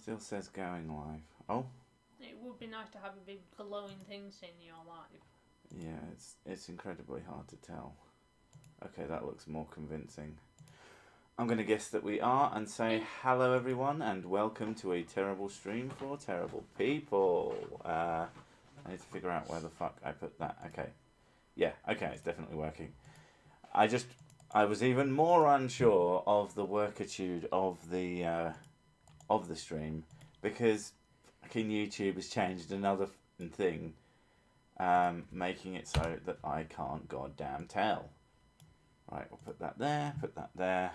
Still says going live. Oh. It would be nice to have a big glowing thing saying you're live. Yeah, it's incredibly hard to tell. Okay, that looks more convincing. I'm going to guess that we are and say hello everyone and welcome to a terrible stream for terrible people. I need to figure out where the fuck I put that. Okay. Yeah, okay, it's definitely working. I was even more unsure of the workitude of the stream because fucking YouTube has changed another thing, making it so that I can't goddamn tell. Right, we'll put that there, put that there.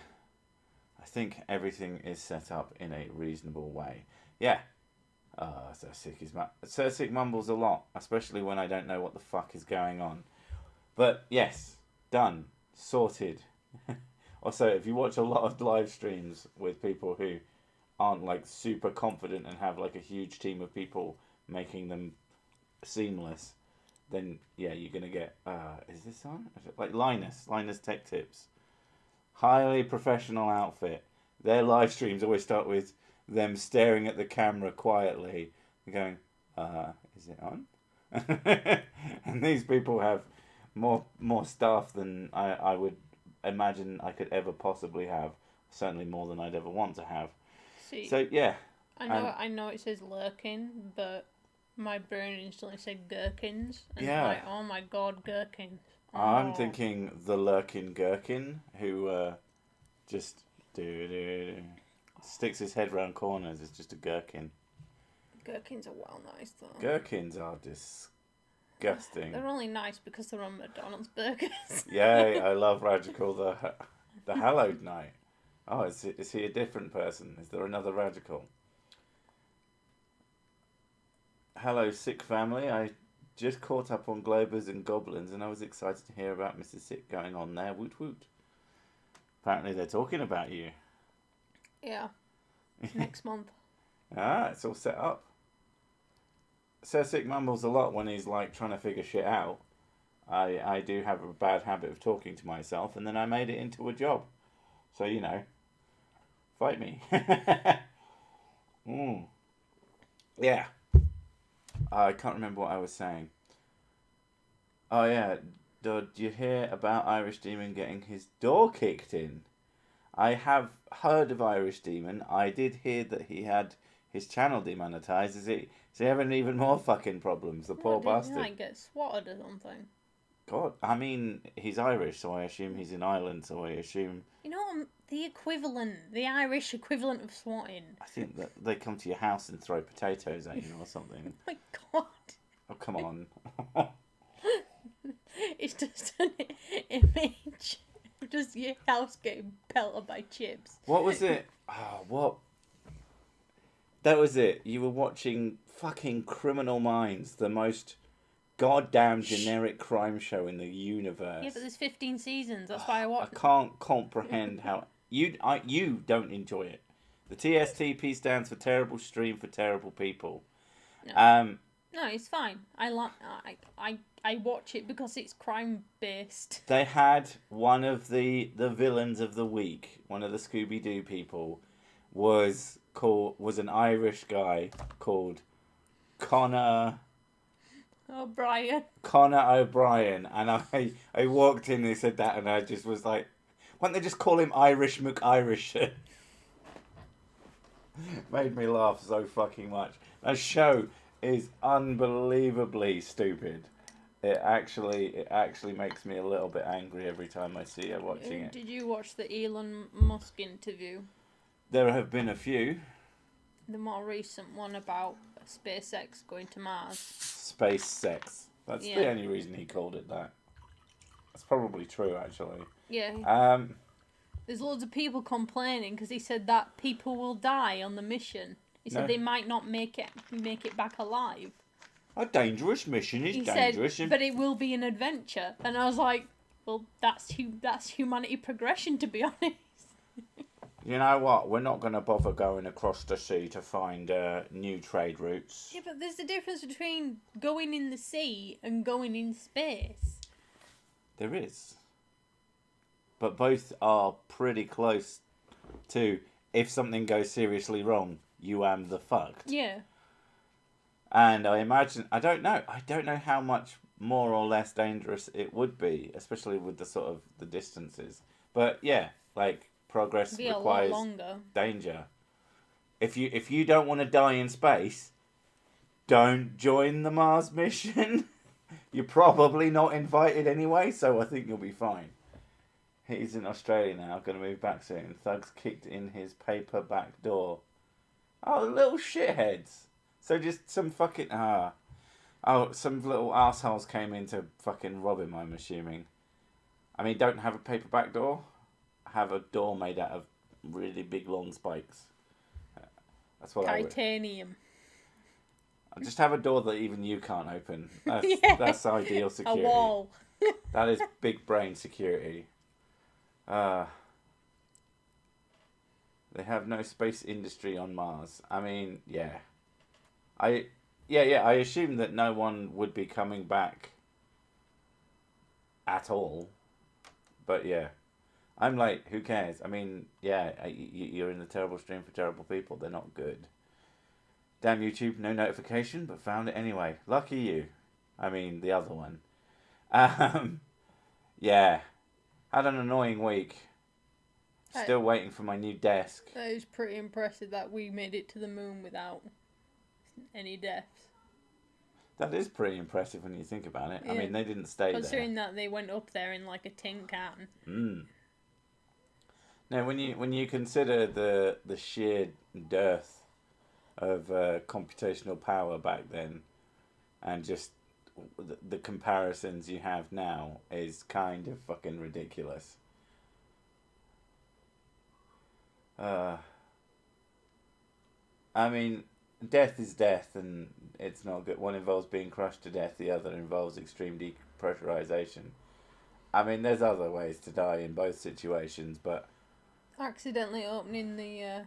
I think everything is set up in a reasonable way. Yeah. Sir Sick mumbles a lot, especially when I don't know what the fuck is going on. But yes, done, sorted. Also, if you watch a lot of live streams with people who aren't like super confident and have like a huge team of people making them seamless, then yeah, you're gonna get. Is this on? Is it like Linus Tech Tips? Highly professional outfit. Their live streams always start with them staring at the camera quietly and going, is it on? And these people have more staff than I would imagine I could ever possibly have. Certainly more than I'd ever want to have. See, So yeah. I know it says lurking, but my brain instantly said Gherkins. And yeah. Like, oh my god, Gherkins. Oh. I'm thinking the lurking Gherkin who just sticks his head round corners. It's just a Gherkin. Gherkins are well nice though. Gherkins are disgusting. They're only nice because they're on McDonald's burgers. Yay, I love Radical the Hallowed Knight. Oh, is he a different person? Is there another Radical? Hello, Sick family. I just caught up on Globers and Goblins and I was excited to hear about Mrs. Sick going on there. Woot woot. Apparently they're talking about you. Yeah. Next month. It's all set up. Sir Sick mumbles a lot when he's like trying to figure shit out. I do have a bad habit of talking to myself and then I made it into a job. So, you know, fight me. Yeah. I can't remember what I was saying. Oh yeah, did you hear about Irish Demon getting his door kicked in? I have heard of Irish Demon. I did hear that he had his channel demonetized. Is he having even more fucking problems? The poor bastard. Did he like get swatted or something? God, I mean, he's Irish, so I assume he's in Ireland, so I assume... You know, the Irish equivalent of swatting. I think that they come to your house and throw potatoes at you or something. Oh my god. Oh, come on. It's just an image of just your house getting pelted by chips. What was it? Oh, what? That was it. You were watching fucking Criminal Minds, the most goddamn generic crime show in the universe. Yeah, but there's 15 seasons. That's why I watched. I can't comprehend how you don't enjoy it. The TSTP stands for Terrible Stream for Terrible People. No, no, it's fine. I watch it because it's crime based. They had one of the villains of the week. One of the Scooby Doo people was an Irish guy called Connor O'Brien, and I walked in and they said that and I just was like, why don't they just call him Irish McIrish? Made me laugh so fucking much. That show is unbelievably stupid. It actually makes me a little bit angry every time I see her watching it. Did you watch the Elon Musk interview? There have been a few. The more recent one about SpaceX going to Mars. Space sex. That's the only reason he called it that. That's probably true, actually. Yeah. There's loads of people complaining because he said that people will die on the mission. He said they might not make it back alive. A dangerous mission is dangerous. Said, but it will be an adventure. And I was like, well, that's humanity progression, to be honest. You know what? We're not going to bother going across the sea to find new trade routes. Yeah, but there's a difference between going in the sea and going in space. There is. But both are pretty close to, if something goes seriously wrong, you am the fucked. Yeah. And I imagine, I don't know how much more or less dangerous it would be, especially with the sort of the distances. But yeah, like progress Be a lot requires longer. danger. If you don't want to die in space, don't join the Mars mission. You're probably not invited anyway, so I think you'll be fine. He's in Australia now, going to move back soon. Thugs kicked in his paper back door. Oh, little shitheads. So just some fucking... some little assholes came in to fucking rob him, I'm assuming. I mean, don't have a paper back door. Have a door made out of really big, long spikes. That's what Titanium. I just have a door that even you can't open. That's ideal security. A wall. That is big brain security. They have no space industry on Mars. I mean, yeah. I assume that no one would be coming back at all. But yeah. I'm like, who cares? I mean, yeah, you're in a terrible stream for terrible people. They're not good. Damn YouTube, no notification, but found it anyway. Lucky you. I mean, the other one. Yeah. Had an annoying week. Still waiting for my new desk. That is pretty impressive that we made it to the moon without any deaths. That is pretty impressive when you think about it. Yeah. I mean, they didn't stay Considering that they went up there in like a tin can. Now, when you consider the sheer dearth of computational power back then, and just the comparisons you have now is kind of fucking ridiculous. I mean, death is death, and it's not good. One involves being crushed to death, the other involves extreme depressurization. I mean, there's other ways to die in both situations, but... Accidentally opening the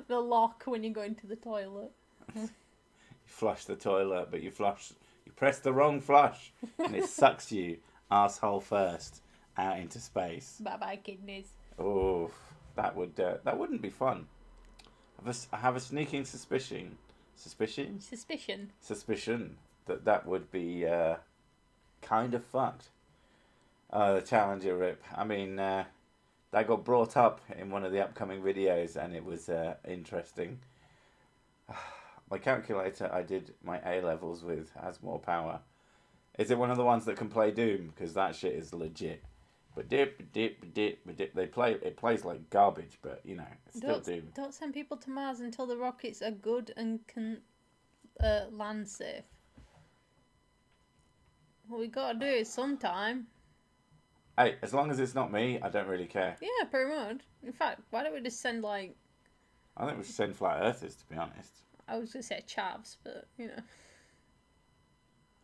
lock when you go into the toilet. You flush the toilet, but you press the wrong flush, and it sucks you, asshole first, out into space. Bye-bye, kidneys. Oh, that wouldn't be fun. I have a sneaking suspicion that would be kind of fucked. The Challenger rip. I mean, that got brought up in one of the upcoming videos, and it was interesting. My calculator I did my A levels with has more power. Is it one of the ones that can play Doom? Because that shit is legit. But dip. It plays like garbage, but you know, it's still Doom. Don't send people to Mars until the rockets are good and can land safe. Well, we gotta do it sometime. Hey, as long as it's not me, I don't really care. Yeah, pretty much. In fact, why don't we just send like... I think we should send flat earthers, to be honest. I was going to say chavs, but, you know.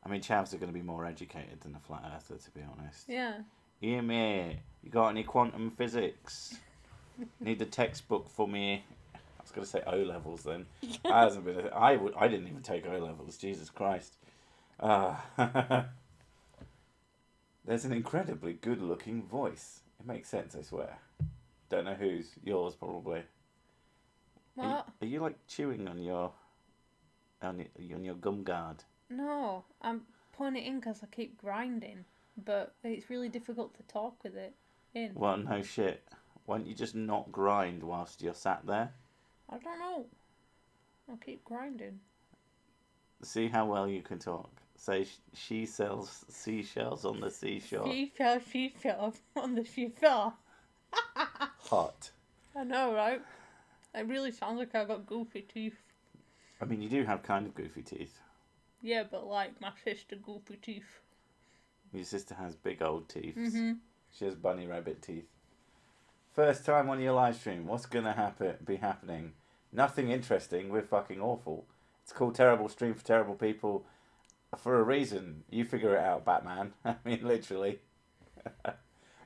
I mean, chavs are going to be more educated than a flat earther, to be honest. Yeah. Hear me. You got any quantum physics? Need a textbook for me. I was going to say O levels then. That hasn't been. I didn't even take O levels. Jesus Christ. There's an incredibly good-looking voice. It makes sense, I swear. Don't know whose. Yours, probably. What? Are you like chewing on your gum guard? No, I'm putting it in because I keep grinding, but it's really difficult to talk with it in. Well, no shit. Why don't you just not grind whilst you're sat there? I don't know. I'll keep grinding. See how well you can talk. Say, she sells seashells on the seashore. Seashells on the seashore. Hot. I know, right? It really sounds like I got goofy teeth. I mean, you do have kind of goofy teeth. Yeah, but like my sister goofy teeth. Your sister has big old teeth. Mm-hmm. She has bunny rabbit teeth. First time on your live stream. What's gonna be happening? Nothing interesting. We're fucking awful. It's called Terrible Stream for Terrible People for a reason. You figure it out, Batman. I mean, literally. You're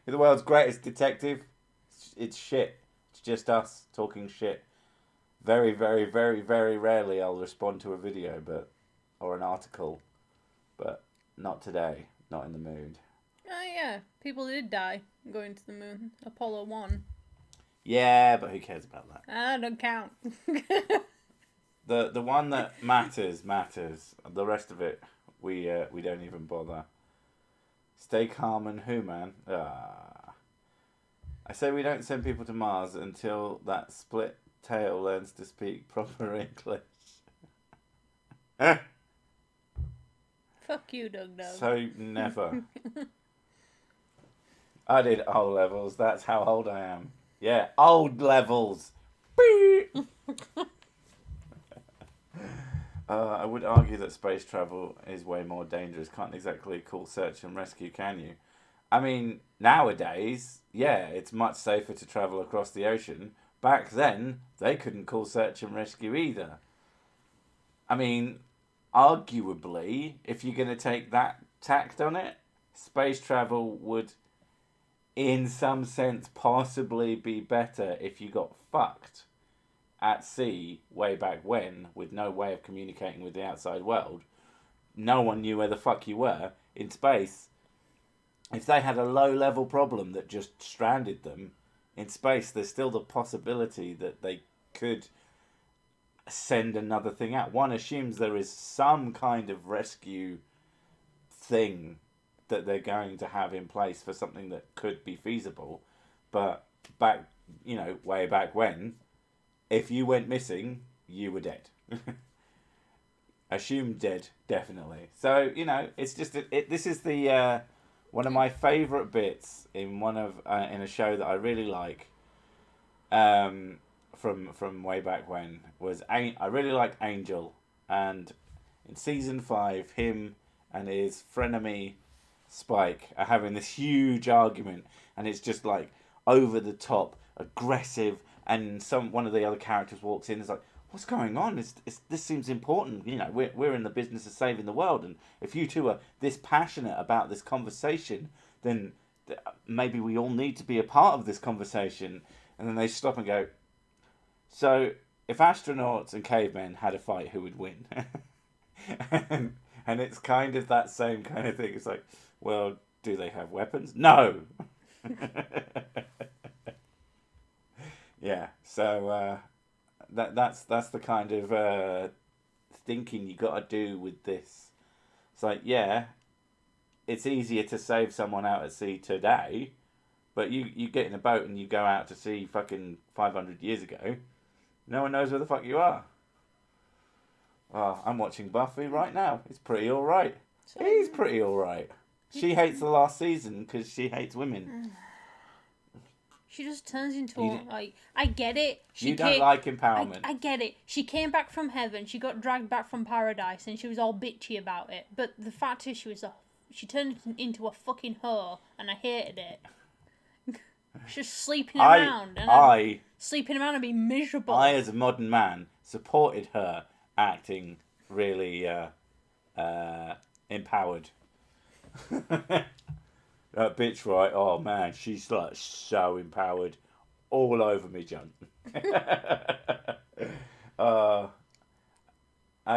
the world's greatest detective. It's shit. It's just us talking shit. Very, very, very, very rarely I'll respond to a video, or an article, but not today. Not in the mood. Oh yeah, people did die going to the moon. Apollo 1. Yeah, but who cares about that? I don't count. The one that matters. The rest of it, we don't even bother. Stay calm and who, man? I say we don't send people to Mars until that split tail learns to speak proper English. Fuck you, Doug. So never. I did O levels. That's how old I am. Yeah, old levels. I would argue that space travel is way more dangerous. Can't exactly call search and rescue, can you? I mean, nowadays, yeah, it's much safer to travel across the ocean. Back then, they couldn't call search and rescue either. I mean, arguably, if you're going to take that tact on it, space travel would, in some sense, possibly be better if you got fucked at sea way back when with no way of communicating with the outside world. No one knew where the fuck you were. In space, if they had a low-level problem that just stranded them, in space, there's still the possibility that they could send another thing out. One assumes there is some kind of rescue thing that they're going to have in place for something that could be feasible. But back, way back when, if you went missing, you were dead. Assumed dead, definitely. So, it's just, this is the, one of my favourite bits in in a show that I really like, from way back when, was I really like Angel, and in season 5, him and his frenemy Spike are having this huge argument, and it's just like over the top, aggressive, and one of the other characters walks in and is like, what's going on? This seems important. We're in the business of saving the world, and if you two are this passionate about this conversation, then maybe we all need to be a part of this conversation. And then they stop and go, so if astronauts and cavemen had a fight, who would win? and it's kind of that same kind of thing. It's like, well, do they have weapons? No. Yeah, so that's the kind of thinking you got to do with this. It's like, yeah, it's easier to save someone out at sea today, but you get in a boat and you go out to sea fucking 500 years ago, no one knows where the fuck you are. Oh, I'm watching Buffy right now. It's pretty alright. He's pretty alright. She hates the last season because she hates women. She just turns into I get it. You don't like empowerment. I get it. She came back from heaven. She got dragged back from paradise, and she was all bitchy about it. But the fact is, she turned into a fucking whore, and I hated it. She's just sleeping around and being miserable. I, as a modern man, supported her acting really empowered. That bitch, right? Oh man, she's like so empowered, all over me, John. I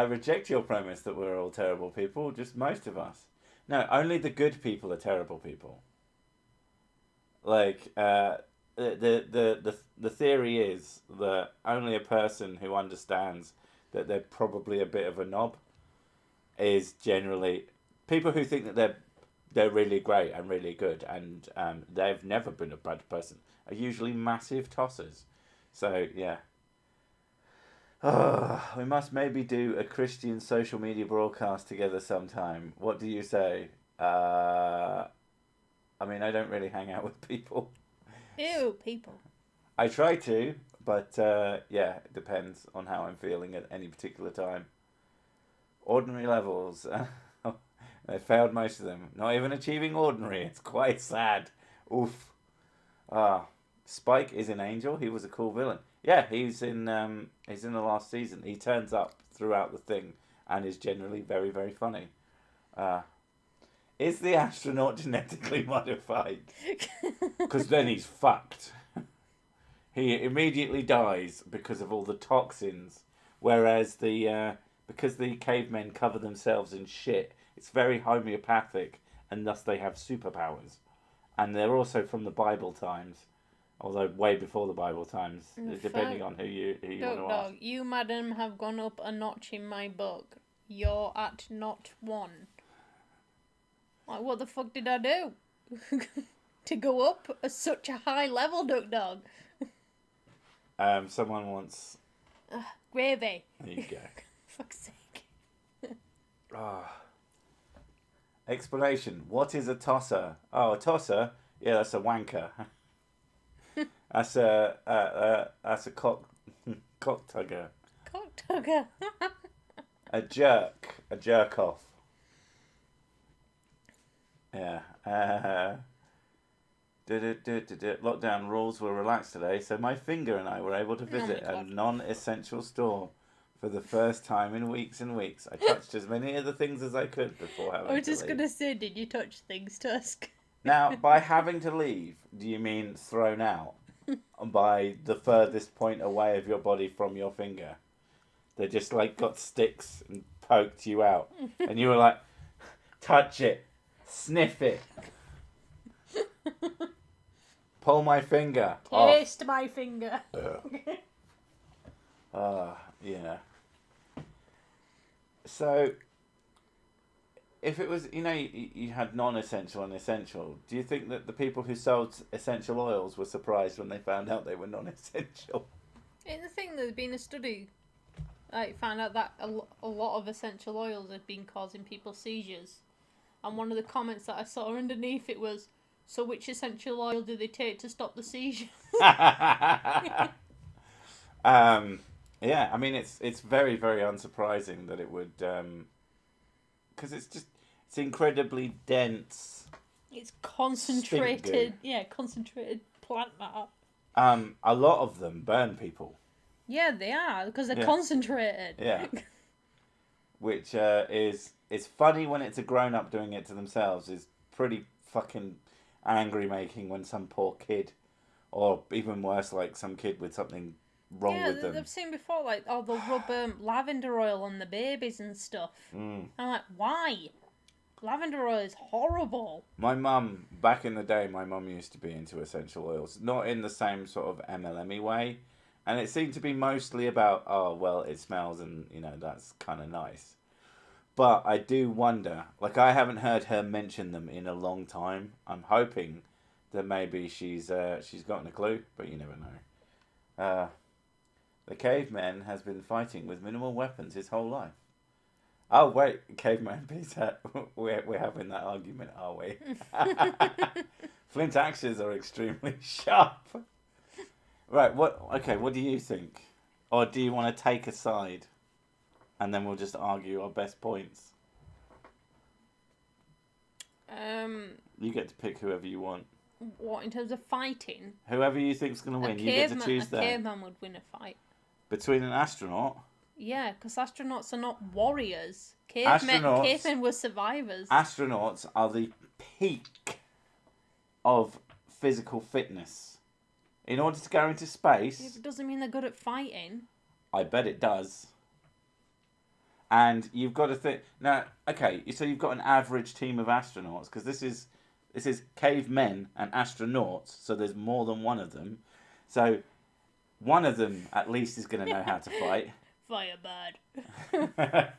reject your premise that we're all terrible people. Just most of us. No, only the good people are terrible people. Like the theory is that only a person who understands that they're probably a bit of a knob is generally people who think that they're really great and really good, and they've never been a bad person, are usually massive tossers. So, yeah. We must maybe do a Christian social media broadcast together sometime. What do you say? I mean, I don't really hang out with people. Ew, people. I try to, but, yeah, it depends on how I'm feeling at any particular time. Ordinary levels. They failed most of them. Not even achieving ordinary. It's quite sad. Oof. Spike is an angel. He was a cool villain. Yeah, he's in the last season. He turns up throughout the thing and is generally very, very funny. Is the astronaut genetically modified? Because then he's fucked. He immediately dies because of all the toxins. Whereas because the cavemen cover themselves in shit, it's very homeopathic, and thus they have superpowers. And they're also from the Bible times. Although way before the Bible times, depending Fuck. on who you want to Dog, ask. you, madam, have gone up a notch in my book. You're at not 1. Like, what the fuck did I do? To go up at such a high level, Dog. Someone wants... Gravy. There you go. Fuck's sake. Explanation. What is a tosser? Oh, a tosser? Yeah, that's a wanker. That's a cock tugger. Cock tugger. A jerk off. Yeah. Lockdown rules were relaxed today, so my finger and I were able to visit a non-essential store for the first time in weeks and weeks. I touched as many of the things as I could before having to leave. I was just going to say, did you touch things, Tusk? Now, by having to leave, do you mean thrown out? By the furthest point away of your body from your finger? They just, like, got sticks and poked you out. And you were like, touch it. Sniff it. Pull my finger Taste my finger. Yeah. So, if it was, you had non-essential and essential, do you think that the people who sold essential oils were surprised when they found out they were non-essential? In the thing, there's been a study, I found out that a lot of essential oils have been causing people seizures. And one of the comments that I saw underneath it was, so which essential oil do they take to stop the seizures? Yeah, I mean, it's very, very unsurprising that it would, because it's incredibly dense. It's concentrated, concentrated plant matter. A lot of them burn people. Yeah, they are, because they're concentrated. Yeah. Which is funny when it's a grown-up doing it to themselves, is pretty fucking angry-making when some poor kid, or even worse, like some kid with something wrong with them. I've seen before, like, they'll rub lavender oil on the babies and stuff. I'm like, why? Lavender oil is horrible. My mum, back in the day, used to be into essential oils. Not in the same sort of MLM-y way. And it seemed to be mostly about, oh, well, it smells and, that's kind of nice. But I do wonder, like, I haven't heard her mention them in a long time. I'm hoping that maybe she's gotten a clue, but you never know. The caveman has been fighting with minimal weapons his whole life. Oh, wait, caveman, Peter, we're having that argument, are we? Flint axes are extremely sharp. Right, what do you think? Or do you want to take a side? And then we'll just argue our best points. You get to pick whoever you want. What, in terms of fighting? Whoever you think's going to win, you get to choose them. A caveman would win a fight. Between an astronaut? Yeah, because astronauts are not warriors. Cavemen were survivors. Astronauts are the peak of physical fitness. In order to go into space... It doesn't mean they're good at fighting. I bet it does. And you've got to think... Now, okay, so you've got an average team of astronauts, because this is cavemen and astronauts, so there's more than one of them. So one of them, at least, is going to know how to fight. Firebird.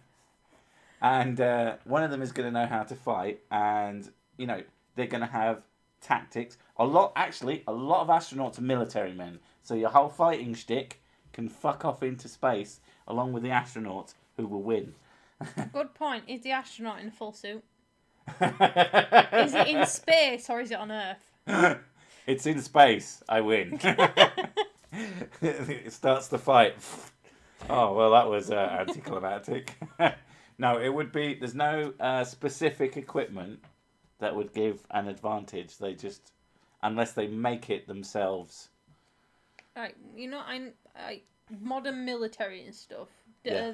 And one of them is going to know how to fight, and, they're going to have tactics. A lot of astronauts are military men, so your whole fighting shtick can fuck off into space along with the astronauts who will win. Good point. Is the astronaut in a full suit? Is it in space or is it on Earth? It's in space. I win. It starts the fight. Oh, well, that was anticlimactic. No, it would be... There's no specific equipment that would give an advantage. They just... Unless they make it themselves. Right, I modern military and stuff. Yeah.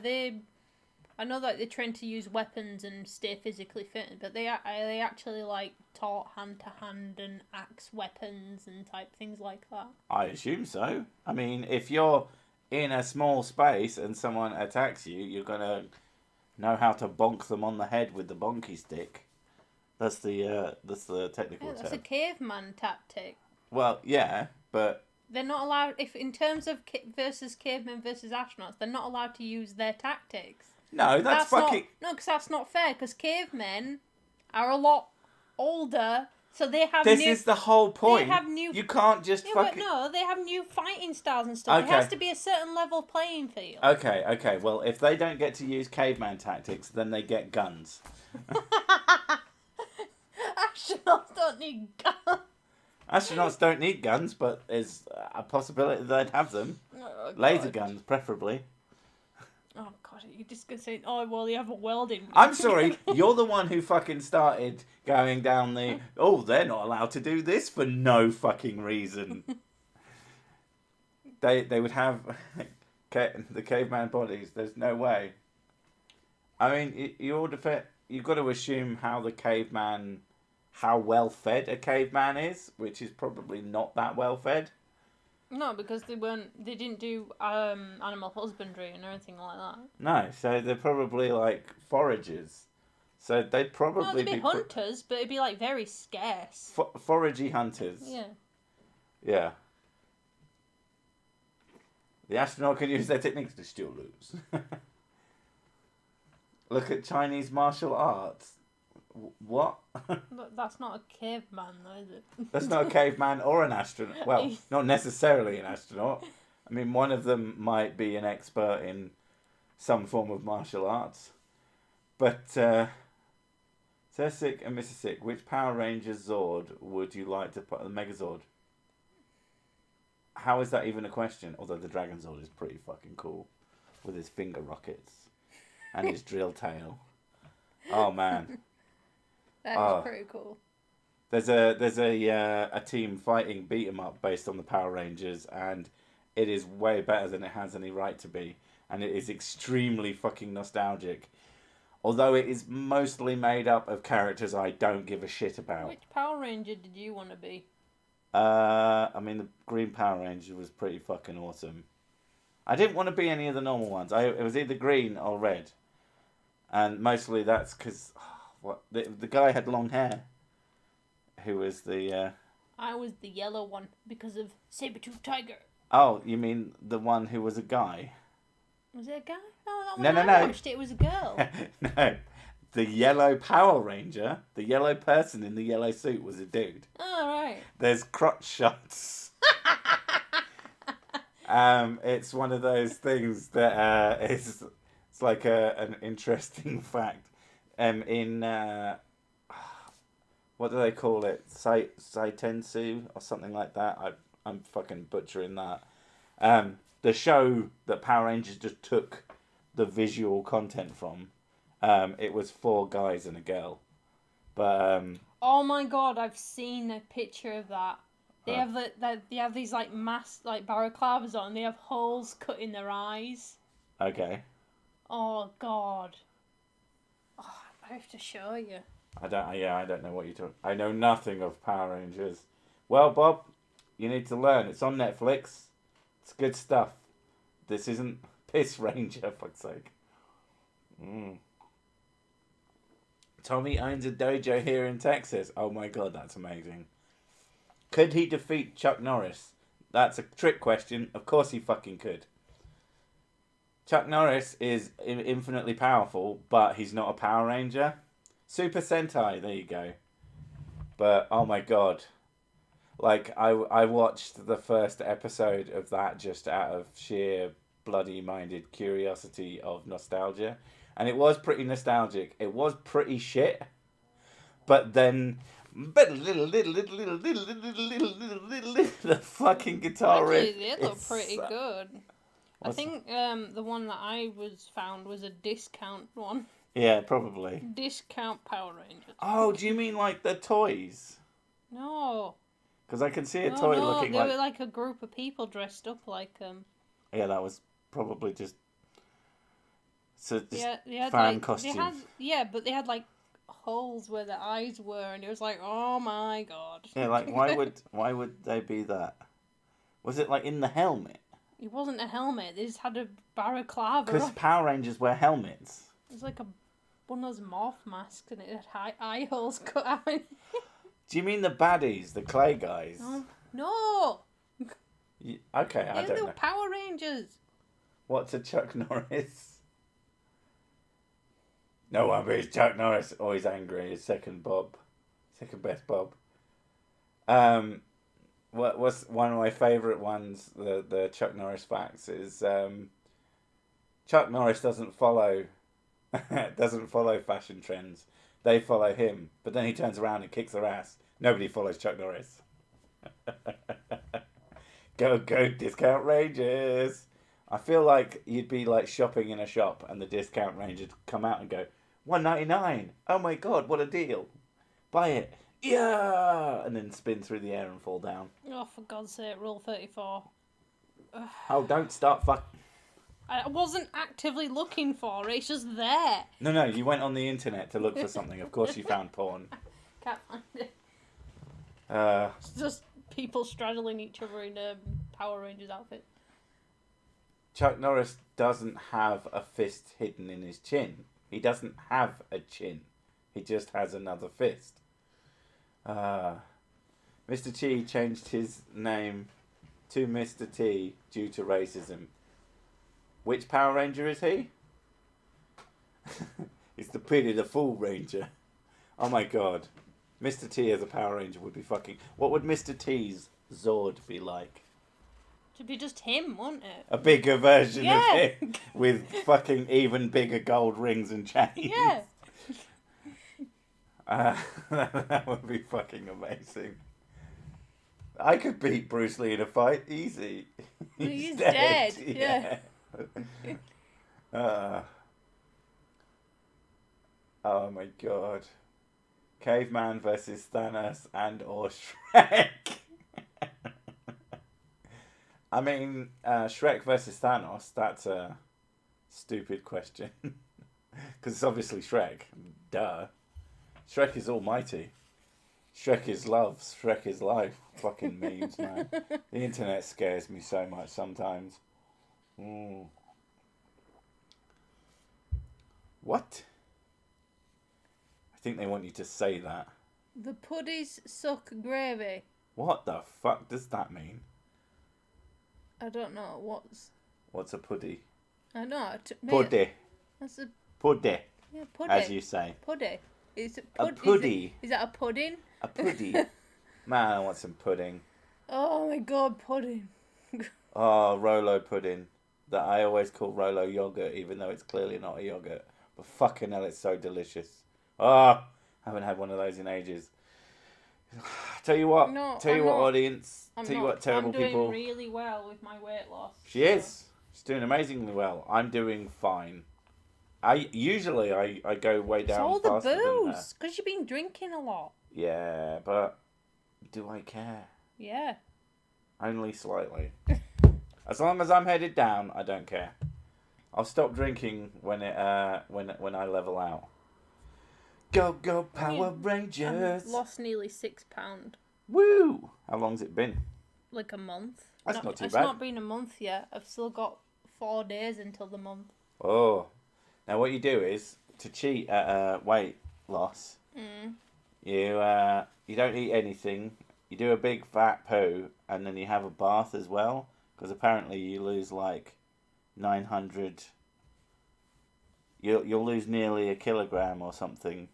I know that they're trained to use weapons and stay physically fit, but they actually like taught hand to hand and axe weapons and type things like that. I assume so. I mean, if you're in a small space and someone attacks you, you're gonna know how to bonk them on the head with the bonky stick. That's the technical term. That's a caveman tactic. Well, yeah, but they're not allowed. If in terms of versus cavemen versus astronauts, they're not allowed to use their tactics. no, that's fucking... No, because that's not fair. Because cavemen are a lot older, so they have. This is the whole point. They have new. You can't just fucking... No, they have new fighting styles and stuff. Okay. It has to be a certain level playing field. Okay. Well, if they don't get to use caveman tactics, then they get guns. Astronauts don't need guns. Astronauts don't need guns, but there's a possibility they'd have them. Oh, Laser guns, preferably. Oh god, you're just gonna say, oh well, you have a welding. I'm sorry, you're the one who fucking started going down the, oh, they're not allowed to do this for no fucking reason. They would have the caveman bodies. There's no way. I mean, you've got to assume how well fed a caveman is, which is probably not that well fed. No, because they didn't do animal husbandry and anything like that. No, so they're probably like foragers. So they'd probably no, they'd be hunters, but it'd be like very scarce. Foragey hunters. Yeah. Yeah. The astronaut can use their techniques to still lose. Look at Chinese martial arts. What? That's not a caveman, though, is it? That's not a caveman or an astronaut. Well, not necessarily an astronaut. I mean, one of them might be an expert in some form of martial arts. But, Sir Sick and Mrs. Sick, which Power Ranger Zord would you like to put? The Megazord. How is that even a question? Although the Dragon Zord is pretty fucking cool. With his finger rockets. And his drill tail. Oh, man. That is pretty cool. There's a team fighting beat 'em up based on the Power Rangers, and it is way better than it has any right to be, and it is extremely fucking nostalgic. Although it is mostly made up of characters I don't give a shit about. Which Power Ranger did you want to be? I mean, the Green Power Ranger was pretty fucking awesome. I didn't want to be any of the normal ones. It was either green or red, and mostly that's because the guy had long hair. Who was the? I was the yellow one because of Saber-Tooth Tiger. Oh, you mean the one who was a guy? Was it a guy? No, that one I watched it was a girl. No, the yellow Power Ranger, the yellow person in the yellow suit was a dude. Oh, right. There's crotch shots. It's one of those things that it's like an interesting fact. In what do they call it? Saitensu or something like that. I'm fucking butchering that. The show that Power Rangers just took the visual content from. It was 4 guys and a girl, but oh my god, I've seen a picture of that. They have these like balaclavas on. They have holes cut in their eyes. Okay. Oh god. Oh, I have to show you. I don't know what you're talking. I know nothing of Power Rangers. Well, Bob, you need to learn. It's on Netflix. It's good stuff. This isn't Piss Ranger, for fuck's sake. Tommy owns a dojo here in Texas. Oh my god, that's amazing. Could he defeat Chuck Norris? That's a trick question. Of course he fucking could. Chuck Norris is infinitely powerful, but he's not a Power Ranger. Super Sentai, there you go. But, oh my god. Like, I watched the first episode of that just out of sheer bloody-minded curiosity of nostalgia. And it was pretty nostalgic. It was pretty shit. But then... the fucking guitar riff. They look pretty good. I think the one that I found was a discount one. Yeah, probably. Discount Power Rangers. Oh, do you mean like the toys? No. Because I can see a toy looking like... they were like a group of people dressed up like... Yeah, that was probably just... So just had, fan like, costume. But they had like holes where their eyes were, and it was like, oh my god. Yeah, like why would they be that? Was it like in the helmet? It wasn't a helmet. They just had a balaclava. Because Power Rangers wear helmets. It was like one of those morph masks, and it had eye holes cut out. Do you mean the baddies, the clay guys? No. Okay, I They're don't little know. Power Rangers. What's a Chuck Norris? No one beats Chuck Norris. Always angry. His second best Bob. What's one of my favourite ones? The Chuck Norris facts is Chuck Norris doesn't follow fashion trends. They follow him, but then he turns around and kicks their ass. Nobody follows Chuck Norris. Go discount ranges. I feel like you'd be like shopping in a shop and the discount range would come out and go, $1.99. Oh my god, what a deal. Buy it. Yeah, and then spin through the air and fall down. Oh, for God's sake, Rule 34. Oh, don't start I wasn't actively looking for it, it's just there. No, you went on the internet to look for something. Of course you found porn. Can't find it. It's just people straddling each other in Power Rangers outfit. Chuck Norris doesn't have a fist hidden in his chin. He doesn't have a chin. He just has another fist. Mr. T changed his name to Mr. T due to racism. Which Power Ranger is he? It's the Pity the Fool Ranger. Oh my god. Mr. T as a Power Ranger would be fucking... What would Mr. T's Zord be like? Should be just him, wouldn't it? A bigger version of him with fucking even bigger gold rings and chains. Yeah. That would be fucking amazing. I could beat Bruce Lee in a fight easy. He's dead. Yeah. Oh my god. Caveman versus Thanos and or Shrek. I mean, Shrek versus Thanos, that's a stupid question. Because it's obviously Shrek. Duh. Shrek is almighty. Shrek is love. Shrek is life. Fucking memes, man. The internet scares me so much sometimes. What? I think they want you to say that. The puddies suck gravy. What the fuck does that mean? I don't know. What's a puddy? I know. Puddy. That's a... Puddy. Yeah, puddy. As you say. Puddy. Is it A puddy. Is that a pudding? A puddy. Man, I want some pudding. Oh my god, pudding. Oh, Rolo pudding. That I always call Rolo yogurt, even though it's clearly not a yogurt. But fucking hell, it's so delicious. Oh, haven't had one of those in ages. Tell you what, audience. Tell you what, terrible people. I'm doing really well with my weight loss. She is. She's doing amazingly well. I'm doing fine. I go way down. It's all the faster than her. booze, because you've been drinking a lot. Yeah, but do I care? Yeah. Only slightly. As long as I'm headed down, I don't care. I'll stop drinking when I level out. Go Power Rangers! I've lost nearly £6. Woo! How long's it been? Like a month. That's not too bad. It's not been a month yet. I've still got 4 days until the month. Oh. Now what you do is, to cheat at weight loss, you don't eat anything, you do a big fat poo, and then you have a bath as well, because apparently you lose like 900... You'll lose nearly 1 kilogram or something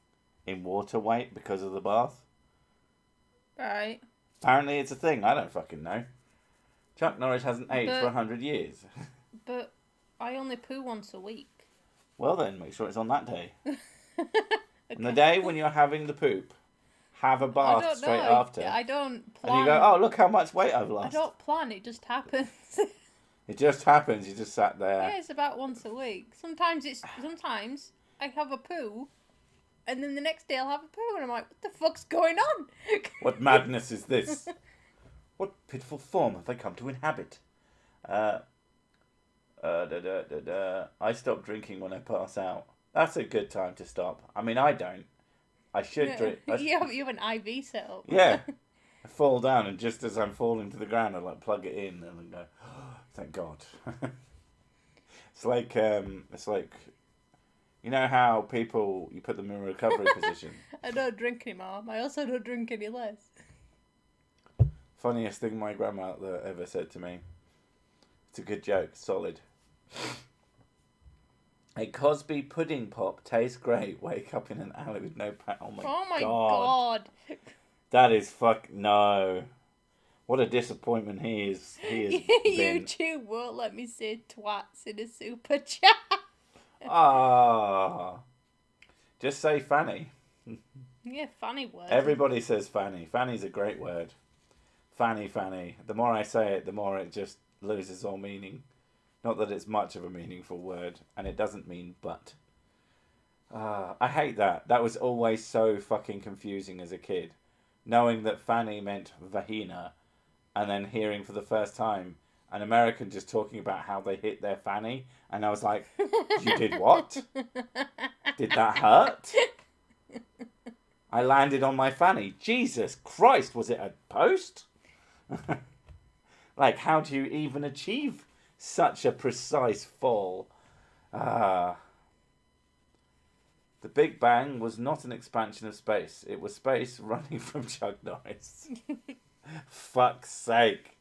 in water weight because of the bath. Right. Apparently it's a thing. I don't fucking know. Chuck Norris hasn't aged for 100 years. But I only poo once a week. Well then, make sure it's on that day. Okay. And the day when you're having the poop, have a bath straight after. I don't plan. And you go, oh, look how much weight I've lost. I don't plan. It just happens. It just happens. You just sat there. Yeah, it's about once a week. Sometimes I have a poo, and then the next day I'll have a poo, and I'm like, what the fuck's going on? What madness is this? What pitiful form have they come to inhabit? I stop drinking when I pass out. That's a good time to stop. I mean, I don't. I should drink. You have an IV set up. Yeah. I fall down, and just as I'm falling to the ground, I like plug it in and then go, oh, thank God. It's like, you know how you put them in a recovery position. I don't drink anymore. I also don't drink any less. Funniest thing my grandma ever said to me. It's a good joke. Solid. A Cosby pudding pop tastes great. Wake up in an alley with no Oh my god. That is no. What a disappointment he is. YouTube won't let me say twats in a super chat. Just say fanny. Yeah, funny word. Everybody says fanny. Fanny's a great word. Fanny. The more I say it, the more it just loses all meaning. Not that it's much of a meaningful word, and it doesn't mean but. I hate that. That was always so fucking confusing as a kid. Knowing that fanny meant vagina, and then hearing for the first time an American just talking about how they hit their fanny, and I was like, you did what? Did that hurt? I landed on my fanny. Jesus Christ, was it a post? Like, how do you even achieve such a precise fall? The Big Bang was not an expansion of space. It was space running from Chuck Norris. Fuck's sake.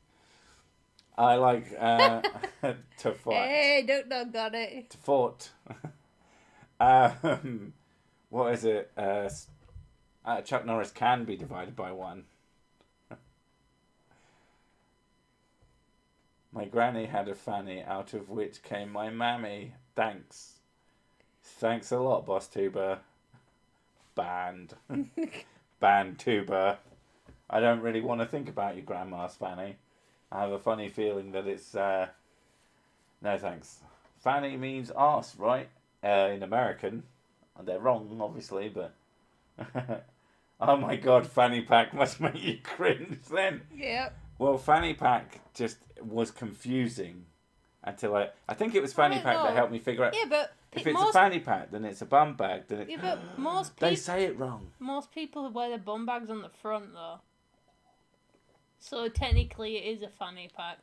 I like to fight. Hey, don't knock on it. To fort. What is it? Chuck Norris can be divided by 1. My granny had a fanny, out of which came my mammy. Thanks. Thanks a lot, Boss Tuber. Banned. Banned Tuber. I don't really want to think about your grandma's fanny. I have a funny feeling that it's... no thanks. Fanny means arse, right? In American. They're wrong, obviously, but... Oh my god, fanny pack must make you cringe then. Yep. Well, fanny pack just was confusing until I think it was fanny pack that helped me figure out. Yeah, but if it's a fanny pack, then it's a bum bag. Then it... Yeah, but most people... They say it wrong. Most people wear their bum bags on the front, though. So technically it is a fanny pack.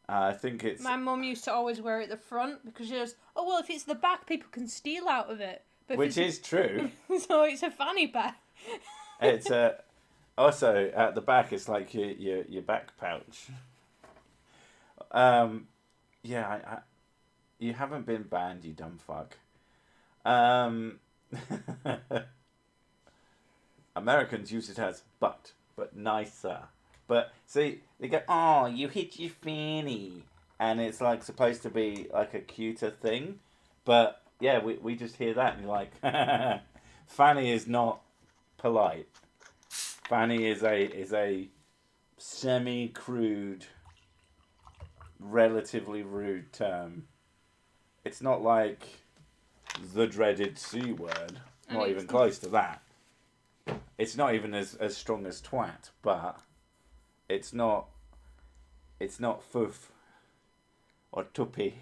I think it's... My mum used to always wear it at the front because she goes, oh, well, if it's the back, people can steal out of it. But which is true. So it's a fanny pack. It's a... Also, at the back, it's like your back pouch. Yeah, you haven't been banned, you dumb fuck. Americans use it as but nicer. But, see, they go, oh, you hit your fanny. And it's, like, supposed to be, like, a cuter thing. But, yeah, we just hear that and you're like, fanny is not polite. Fanny is a semi-crude, relatively rude term. It's not like the dreaded C word. Not even close to that. It's not even as strong as twat, but it's not foof or tuppy.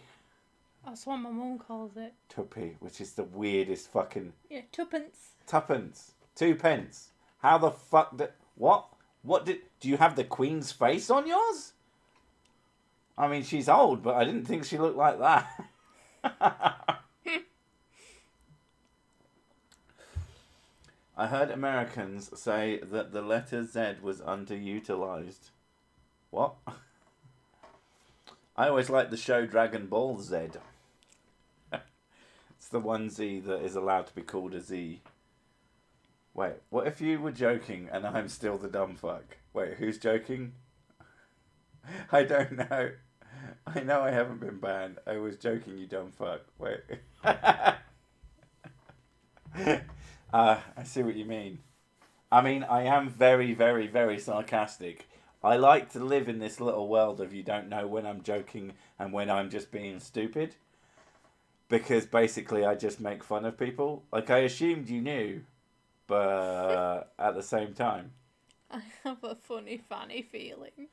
That's what my mum calls it. Tuppy, which is the weirdest fucking... Yeah, tuppence. Tuppence. 2 pence. How the fuck did... What? Do you have the Queen's face on yours? I mean, she's old, but I didn't think she looked like that. I heard Americans say that the letter Z was underutilized. What? I always liked the show Dragon Ball Z. It's the one Z that is allowed to be called a Z. Wait, what if you were joking and I'm still the dumb fuck? Wait, who's joking? I don't know. I know I haven't been banned. I was joking, you dumb fuck. Wait. I see what you mean. I mean, I am very, very, very sarcastic. I like to live in this little world of you don't know when I'm joking and when I'm just being stupid. Because basically I just make fun of people. Like, I assumed you knew. But at the same time, I have a funny fanny feeling.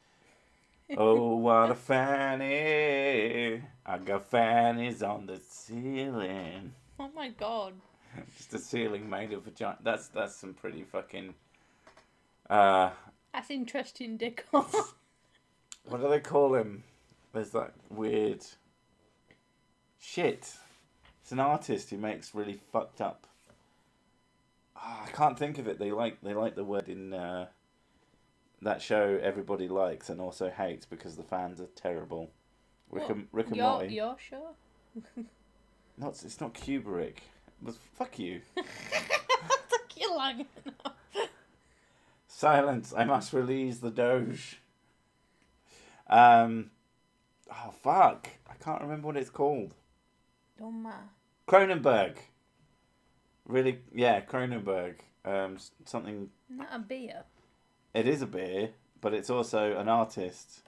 oh, what a fanny! I got fannies on the ceiling. Oh my god! Just a ceiling made of vagina. That's some pretty fucking. That's interesting decor. What do they call him? There's that weird. Shit! It's an artist who makes really fucked up. I can't think of it. They like the word in that show everybody likes and also hates because the fans are terrible. Rick and Morty. Your show? It's not Kubrick. But fuck you. Took you long enough. Silence. I must release the Doge. Oh fuck! I can't remember what it's called. Don't matter. Cronenberg. Really? Yeah, Cronenberg. Something. Not a beer. It is a beer, but it's also an artist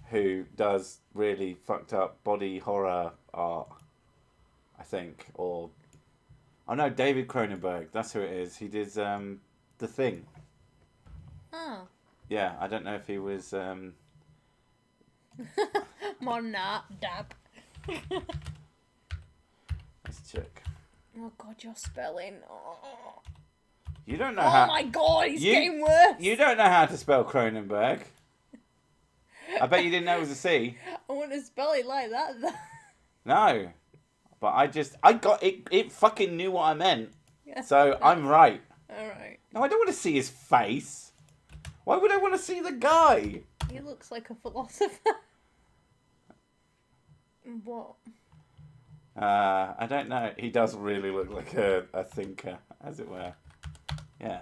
who does really fucked up body horror art. I think, or no, David Cronenberg. That's who it is. He did The Thing. Oh. Yeah, I don't know if he was. Mona dab. Let's check. Oh god, your spelling. Oh, You don't know how. Oh my god, it's getting worse. You don't know how to spell Cronenberg. I bet you didn't know it was a C. I want to spell it like that though. No. But I got it. It fucking knew what I meant. Yeah. So I'm right. Alright. No, I don't want to see his face. Why would I want to see the guy? He looks like a philosopher. What? I don't know. He does really look like a thinker, as it were. Yeah.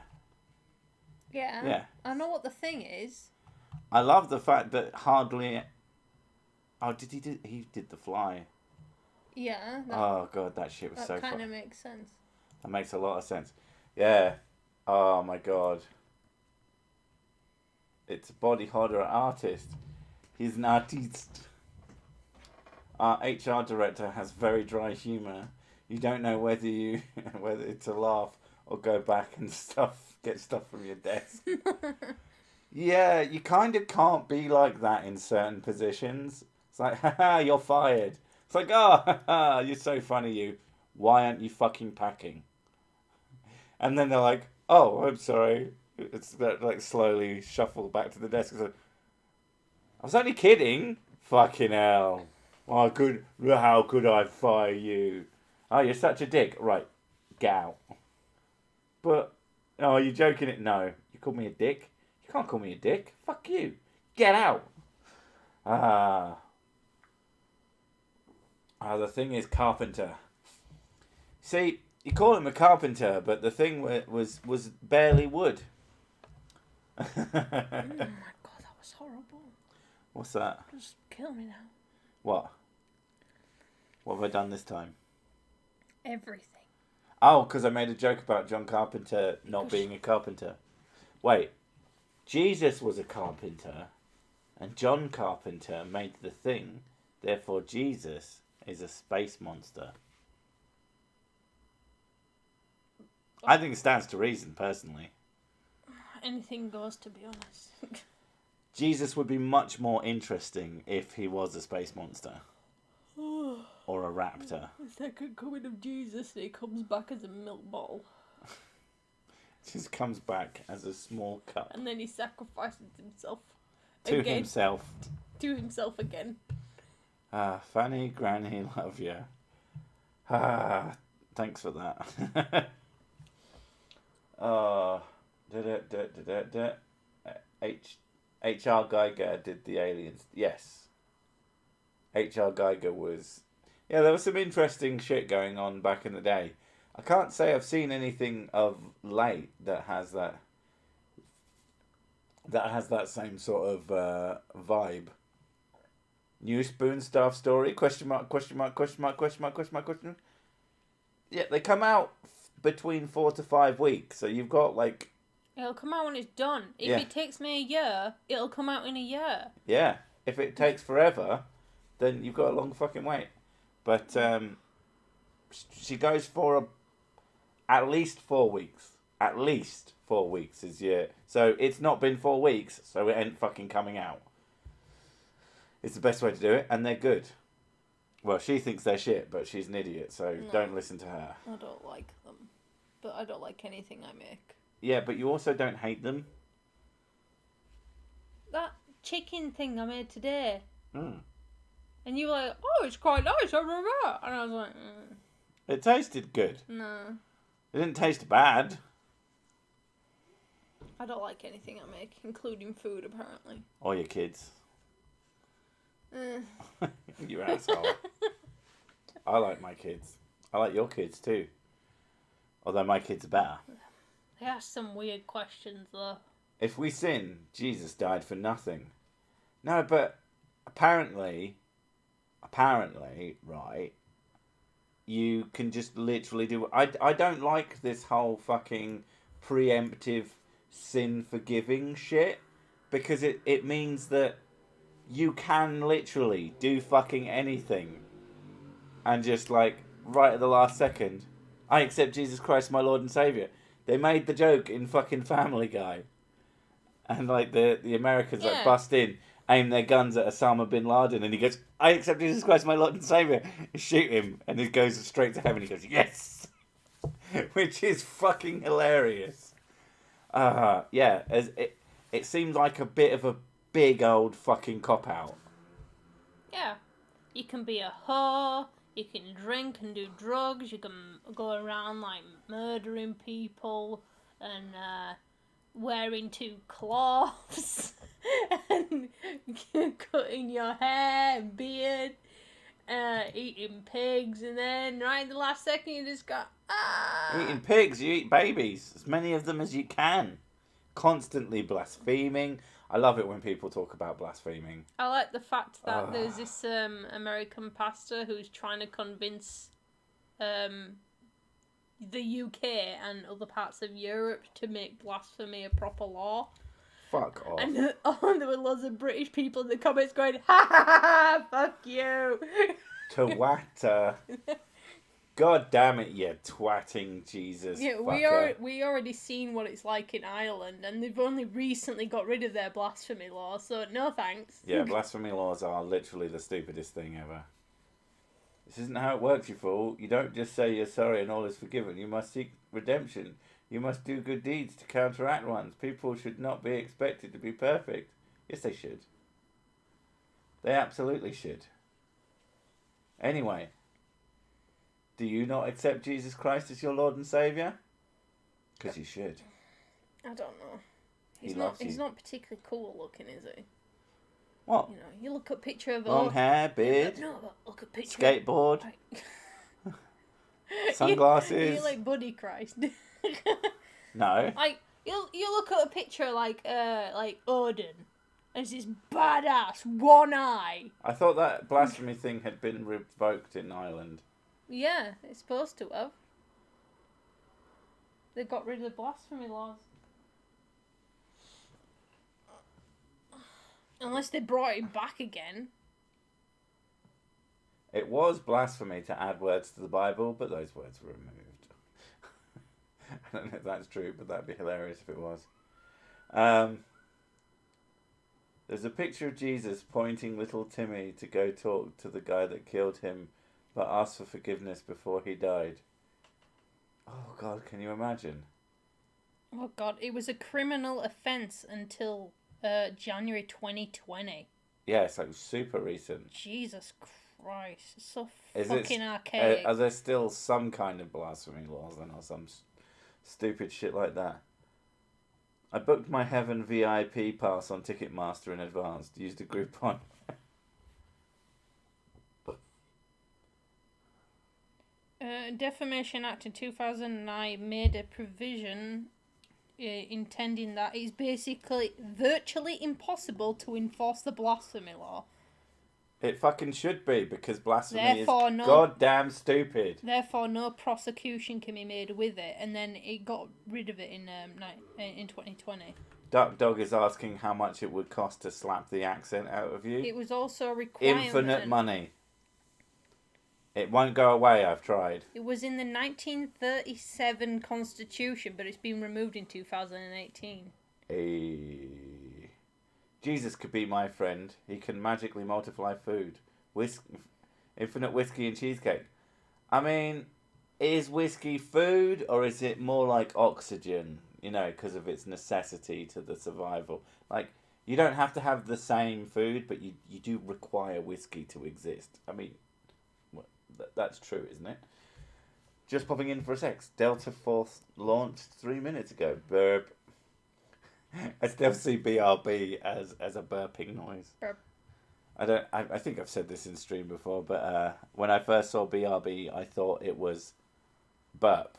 Yeah. Yeah. I know what the thing is. I love the fact that hardly. Oh, he did The Fly. Yeah. Oh god, that shit was so funny. That kind of makes sense. That makes a lot of sense. Yeah. Oh my god. It's a body horror artist. He's an artiste. Our HR director has very dry humour. You don't know whether to laugh or go back and get stuff from your desk. Yeah, you kind of can't be like that in certain positions. It's like, haha, you're fired. It's like, oh, you're so funny, you. Why aren't you fucking packing? And then they're like, oh, I'm sorry. It's like slowly shuffle back to the desk. It's like, I was only kidding. Fucking hell. How could I fire you? Oh, you're such a dick. Right, get out. But, oh, you're joking it? No. You called me a dick? You can't call me a dick. Fuck you. Get out. The thing is carpenter. See, you call him a carpenter, but the thing was barely wood. Oh my god, that was horrible. What's that? Just kill me now. What? What have I done this time? Everything. Oh, because I made a joke about John Carpenter not being a carpenter. Wait. Jesus was a carpenter, and John Carpenter made the thing. Therefore, Jesus is a space monster. I think it stands to reason, personally. Anything goes, to be honest. Jesus would be much more interesting if he was a space monster. Or a raptor. The second coming of Jesus, and he comes back as a milk bottle. Just comes back as a small cup. And then he sacrifices himself. To himself. To himself again. Fanny, Granny, love you. Thanks for that. H.R. Geiger did the aliens. Yes. H.R. Geiger was... Yeah, there was some interesting shit going on back in the day. I can't say I've seen anything of late that has that same sort of vibe. New Spoon Staff Story? Question mark, question mark, question mark, question mark, question mark, question mark. Yeah, they come out between 4 to 5 weeks, so you've got like... It'll come out when it's done. If it takes me a year, it'll come out in a year. Yeah, if it takes forever, then you've got a long fucking wait. But she goes for at least 4 weeks. At least 4 weeks is yeah. So it's not been 4 weeks, so it ain't fucking coming out. It's the best way to do it, and they're good. Well, she thinks they're shit, but she's an idiot, so don't listen to her. I don't like them. But I don't like anything I make. Yeah, but you also don't hate them. That chicken thing I made today. Mm. And you were like, oh, it's quite nice. And I was like, It tasted good. no. It didn't taste bad. I don't like anything I make, including food, apparently. Or your kids. Eh. You asshole. I like my kids. I like your kids too. Although my kids are better. They ask some weird questions, though. If we sin, Jesus died for nothing. No, but apparently, right, you can just literally do... I don't like this whole fucking preemptive sin forgiving shit, because it means that you can literally do fucking anything and just, like, right at the last second, I accept Jesus Christ, my Lord and Saviour. They made the joke in fucking Family Guy. And, like, the Americans, like, bust in, aim their guns at Osama bin Laden, and he goes, I accept Jesus Christ, my Lord and Saviour. Shoot him. And he goes straight to heaven. He goes, yes! Which is fucking hilarious. Yeah, it seems like a bit of a big old fucking cop-out. Yeah. You can be a whore, you can drink and do drugs, you can go around, like, murdering people, and, wearing 2 cloths, and cutting your hair and beard, eating pigs, and then right in the last second you just go, Eating pigs, you eat babies, as many of them as you can. Constantly blaspheming. I love it when people talk about blaspheming. I like the fact that there's this American pastor who's trying to convince the UK and other parts of Europe to make blasphemy a proper law. Fuck off. And there were loads of British people in the comments going, ha ha ha, fuck you. Twatter. God damn it, you twatting Jesus fucker. we already seen what it's like in Ireland, and they've only recently got rid of their blasphemy law, so no thanks. Yeah, blasphemy laws are literally the stupidest thing ever. This isn't how it works, you fool. You don't just say you're sorry and all is forgiven. You must seek redemption. You must do good deeds to counteract ones. People should not be expected to be perfect. Yes, they should. They absolutely should. Anyway, do you not accept Jesus Christ as your Lord and Saviour? Because you should. I don't know. He loves you. He's not particularly cool looking, is he? What? You know, you look at a picture of long hair, beard, no, but look at a picture skateboard, sunglasses. You like Buddy Christ. No. Like you look at a picture like Odin, and it's this badass one eye. I thought that blasphemy thing had been revoked in Ireland. Yeah, it's supposed to have. They got rid of the blasphemy laws. Unless they brought it back again. It was blasphemy to add words to the Bible, but those words were removed. I don't know if that's true, but that'd be hilarious if it was. There's a picture of Jesus pointing little Timmy to go talk to the guy that killed him, but asked for forgiveness before he died. Oh God, can you imagine? Oh God, it was a criminal offence until January 2020. Yeah, it's like super recent. Jesus Christ, it's so Is fucking archaic. Are there still some kind of blasphemy laws then, or some stupid shit like that? I booked my Heaven VIP pass on Ticketmaster in advance. Used a Groupon. Defamation Act in 2009 made a provision intending that it's basically virtually impossible to enforce the blasphemy law. It fucking should be, because blasphemy is goddamn stupid. Therefore, no prosecution can be made with it, and then it got rid of it in 2020. Duck Dog is asking how much it would cost to slap the accent out of you. It was also a requirement. Infinite money. It won't go away, I've tried. It was in the 1937 Constitution, but it's been removed in 2018. Jesus could be my friend. He can magically multiply food. Infinite whiskey and cheesecake. I mean, is whiskey food, or is it more like oxygen? You know, because of its necessity to the survival. Like, you don't have to have the same food, but you do require whiskey to exist. I mean, that's true, isn't it? Just popping in for a sec. Delta Force launched 3 minutes ago. Burp. I still see BRB as a burping noise. Burp. I think I've said this in stream before, but when I first saw BRB, I thought it was burp.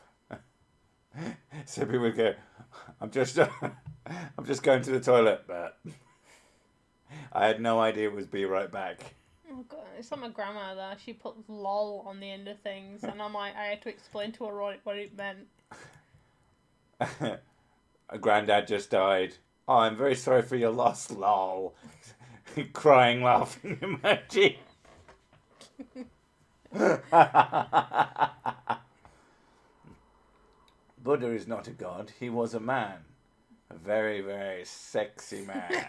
So people would go, I'm just going to the toilet, but I had no idea it was be right back. Oh god, it's like my grandma there. She put lol on the end of things, and I had to explain to her what it meant. A granddad just died. Oh, I'm very sorry for your loss, lol. Crying, laughing emoji. Buddha is not a god. He was a man. A very, very sexy man.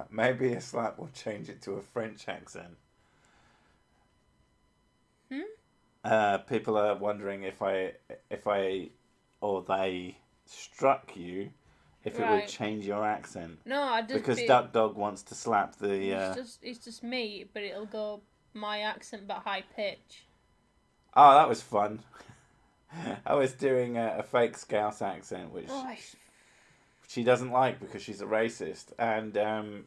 Maybe a slap will change it to a French accent. People are wondering if they struck you, if it would change your accent. No, I just because Duck Dog wants to slap the. It's just me, but it'll go my accent but high pitch. Oh, that was fun. I was doing a fake Scouse accent, which she doesn't like because she's a racist, and I'm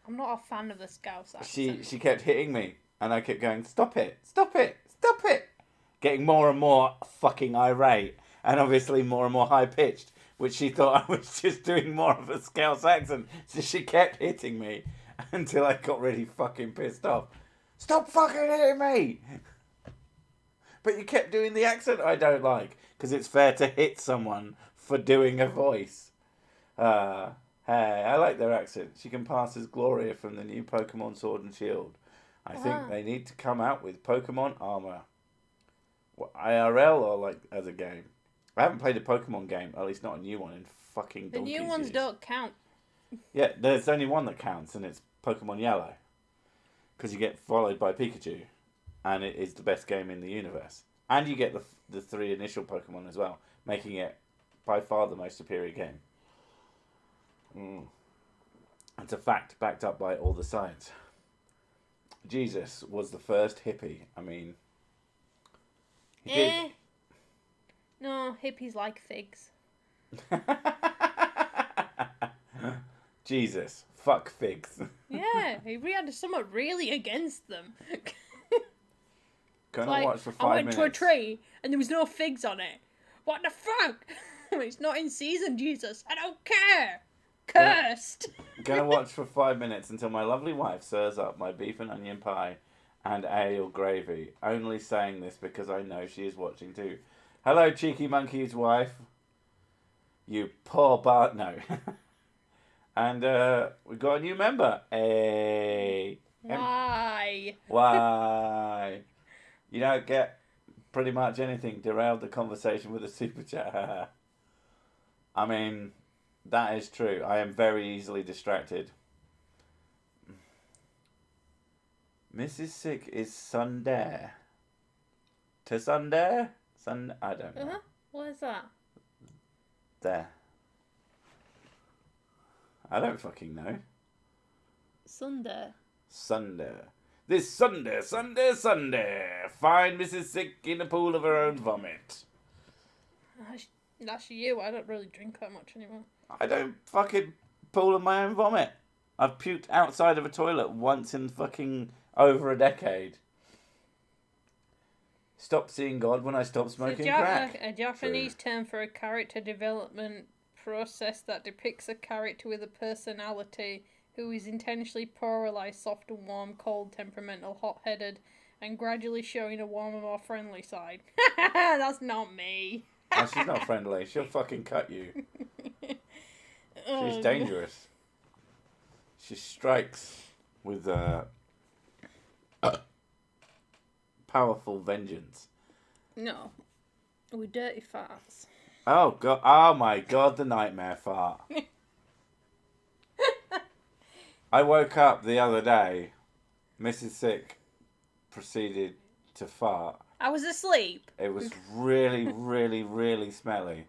not a fan of the Scouse accent. She kept hitting me, and I kept going, stop it, stop it, stop it, getting more and more fucking irate, and obviously more and more high pitched, which she thought I was just doing more of a Scouse accent, so she kept hitting me until I got really fucking pissed off. Stop fucking hitting me! But you kept doing the accent I don't like, because it's fair to hit someone for doing a voice. Hey, I like their accent. She can pass as Gloria from the new Pokemon Sword and Shield. I think they need to come out with Pokemon Armor. What, IRL or like as a game? I haven't played a Pokemon game, at least not a new one, in fucking The new donkey's ones years. don't count. Yeah, there's only one that counts, and it's Pokemon Yellow. Because you get followed by Pikachu. And it is the best game in the universe. And you get the 3 initial Pokemon as well, making it by far the most superior game. It's a fact backed up by all the science. Jesus was the first hippie. I mean, he did. No, hippies like figs. Jesus, fuck figs. Yeah, he had something really against them. Can I watch for 5 minutes? I went minutes? to a tree and there was no figs on it. What the fuck? It's not in season, Jesus. I don't care. Cursed. Gonna watch for 5 minutes until my lovely wife serves up my beef and onion pie and ale gravy. Only saying this because I know she is watching too. Hello, cheeky monkey's wife. You poor Bart. No. And we got a new member. Hey. Why? Why? You don't get pretty much anything. Derailed the conversation with a super chat. I mean, that is true. I am very easily distracted. Mrs. Sick is Sundare. To Sundare? I don't know. What is that? There. I don't fucking know. Sunday. This Sunday, find Mrs. Sick in a pool of her own vomit. That's you. I don't really drink that much anymore. I don't fucking pool of my own vomit. I've puked outside of a toilet once in fucking over a decade. Stopped seeing God when I stopped smoking crack. A Japanese term for a character development process that depicts a character with a personality who is intentionally polarized, soft and warm, cold, temperamental, hot-headed, and gradually showing a warmer, more friendly side. That's not me. Oh, she's not friendly. She'll fucking cut you. She's dangerous. She strikes with powerful vengeance. No. With dirty farts. Oh god! Oh my god! The nightmare fart. I woke up the other day. Mrs. Sick proceeded to fart. I was asleep. It was really, really, really smelly.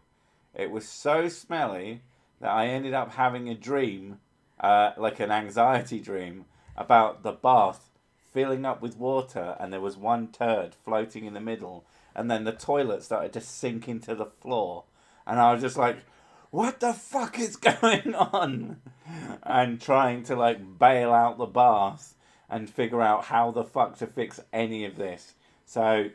It was so smelly that I ended up having a dream, like an anxiety dream, about the bath filling up with water and there was one turd floating in the middle and then the toilet started to sink into the floor and I was just like, what the fuck is going on? And trying to like bail out the bath and figure out how the fuck to fix any of this. So,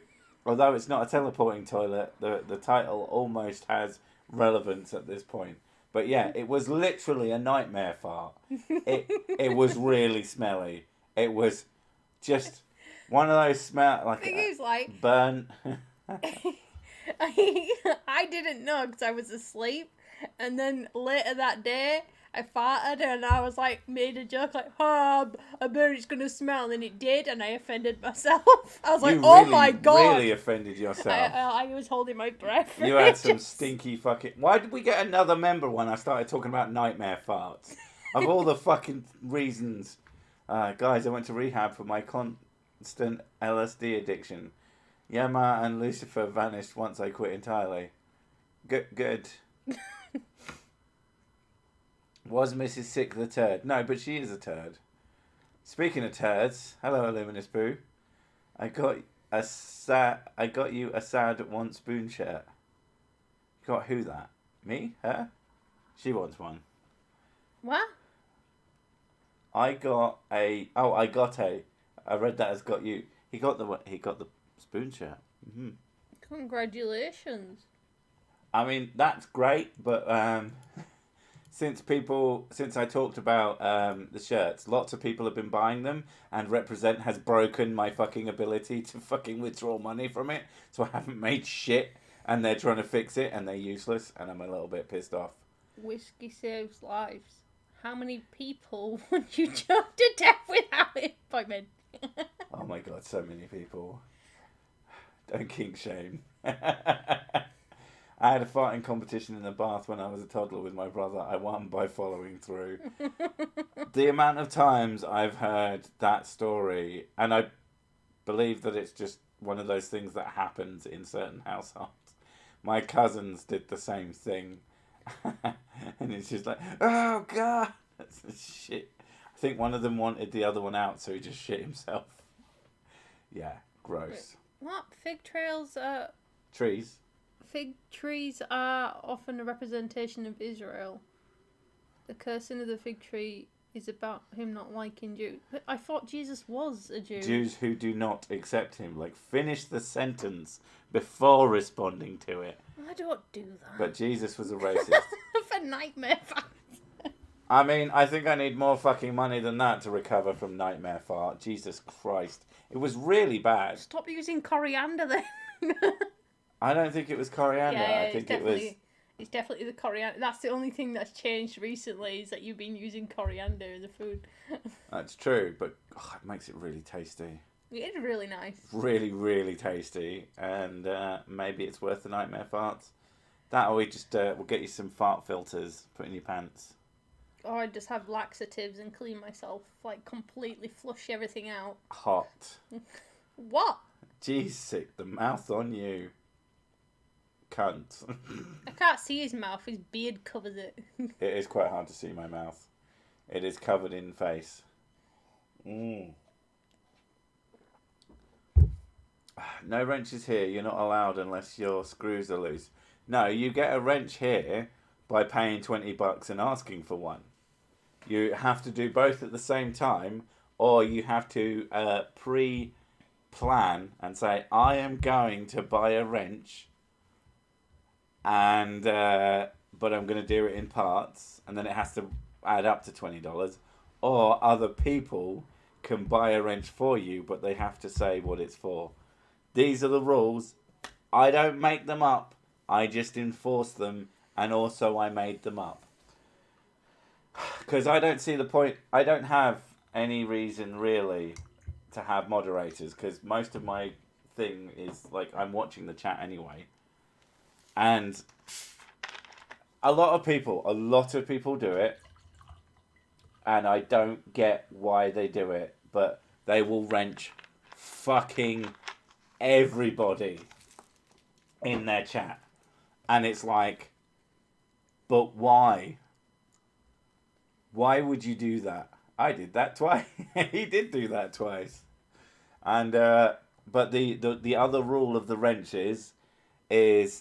although it's not a teleporting toilet, the title almost has relevance at this point. But yeah, it was literally a nightmare fart. It was really smelly. It was just one of those smell like Thing is, like, burnt. I didn't know because I was asleep, and then later that day I farted and I was like made a joke like, "Oh, I bet it's gonna smell," and then it did, and I offended myself. I was like, "Oh my god!" Really offended yourself. I was holding my breath. You had some stinky fucking. Why did we get another member when I started talking about nightmare farts? Of all the fucking reasons, guys, I went to rehab for my constant LSD addiction. Yama and Lucifer vanished once I quit entirely. Good. Was Mrs. Sick the turd? No, but she is a turd. Speaking of turds, hello, Illuminous Boo. I got you a sad one spoon shirt. You got who that? Me? Her? She wants one. What? I read that as got you. He got the spoon shirt. Mm-hmm. Congratulations. I mean, that's great, but since I talked about the shirts, lots of people have been buying them, and Represent has broken my fucking ability to fucking withdraw money from it, so I haven't made shit, and they're trying to fix it, and they're useless, and I'm a little bit pissed off. Whiskey saves lives. How many people would you choke to death without employment? Oh my god, so many people. Don't kink shame. I had a farting competition in the bath when I was a toddler with my brother. I won by following through. The amount of times I've heard that story, and I believe that it's just one of those things that happens in certain households. My cousins did the same thing. And it's just like, oh god, that's shit. I think one of them wanted the other one out, so he just shit himself. Yeah, gross. What? Fig trails are... Trees? Fig trees are often a representation of Israel. The cursing of the fig tree is about him not liking Jews. But I thought Jesus was a Jew. Jews who do not accept him. Like, finish the sentence before responding to it. I don't do that. But Jesus was a racist. For nightmare farts. I mean, I think I need more fucking money than that to recover from nightmare fart. Jesus Christ. It was really bad. Stop using coriander then. I don't think it was coriander. Yeah, I think it was... It's definitely the coriander. That's the only thing that's changed recently, is that you've been using coriander in the food. That's true, but it makes it really tasty. It is really nice. Really, really tasty. And maybe it's worth the nightmare farts. That, or we just we'll get you some fart filters, put in your pants. Or I'd just have laxatives and clean myself, like completely flush everything out. Hot. What? Jeez, sick. The mouth on you. Cunt. I can't see his mouth, his beard covers it. It is quite hard to see my mouth. It is covered in face. No wrenches here. You're not allowed unless your screws are loose. No, you get a wrench here by paying $20 and asking for one. You have to do both at the same time, or you have to pre-plan and say, I am going to buy a wrench, and but I'm going to do it in parts, and then it has to add up to $20. Or other people can buy a wrench for you, but they have to say what it's for. These are the rules. I don't make them up. I just enforce them, and also I made them up. Because I don't see the point. I don't have any reason really to have moderators, because most of my thing is like I'm watching the chat anyway. And a lot of people do it, and I don't get why they do it, but they will wrench fucking everybody in their chat. And it's like, but why? Why would you do that? I did that twice. He did do that twice. And but the other rule of the wrench is